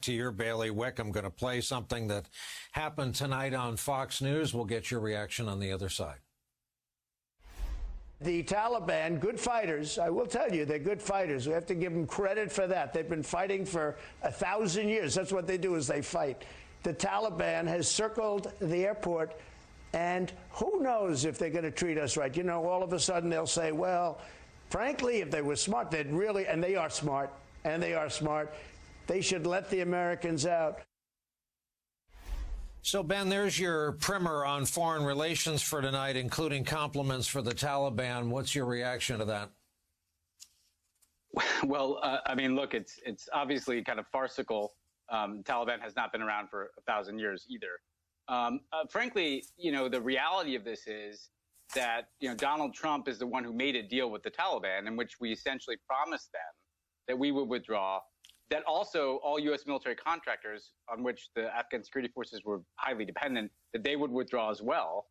to your bailiwick. I'm going to play something that happened tonight on Fox News. We'll get your reaction on the other side. The Taliban, good fighters, I will tell you, they're good fighters. We have to give them credit for that. They've been fighting for 1,000 years. That's what they do, is they fight. The Taliban has circled the airport, and who knows if they're going to treat us right. You know, all of a sudden they'll say, well, frankly, if they were smart, they'd really, and they are smart, they should let the Americans out. So, Ben, there's your primer on foreign relations for tonight, including compliments for the Taliban. What's your reaction to that? Well, I mean, look, it's obviously kind of farcical. Taliban has not been around for 1,000 years either. Frankly, you know, the reality of this is that, you know, Donald Trump is the one who made a deal with the Taliban in which we essentially promised them that we would withdraw, that also all U.S. military contractors on which the Afghan security forces were highly dependent, that they would withdraw as well,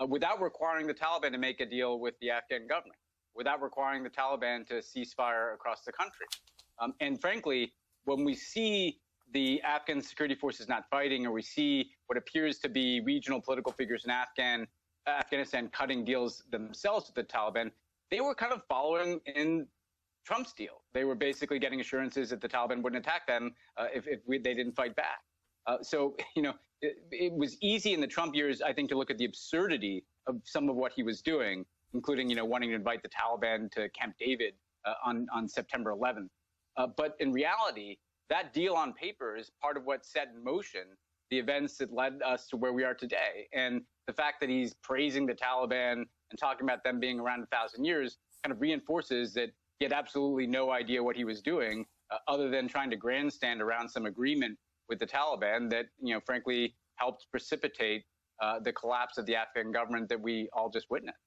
without requiring the Taliban to make a deal with the Afghan government, without requiring the Taliban to cease fire across the country. And frankly, when we see the Afghan security forces not fighting, or we see what appears to be regional political figures in Afghanistan cutting deals themselves with the Taliban, they were kind of following in Trump's deal. They were basically getting assurances that the Taliban wouldn't attack them if they didn't fight back. So, you know, it was easy in the Trump years, I think, to look at the absurdity of some of what he was doing, including, you know, wanting to invite the Taliban to Camp David on September 11th. But in reality, that deal on paper is part of what set in motion the events that led us to where we are today. And the fact that he's praising the Taliban and talking about them being around 1,000 years kind of reinforces that he had absolutely no idea what he was doing, other than trying to grandstand around some agreement with the Taliban that, you know, frankly, helped precipitate the collapse of the Afghan government that we all just witnessed.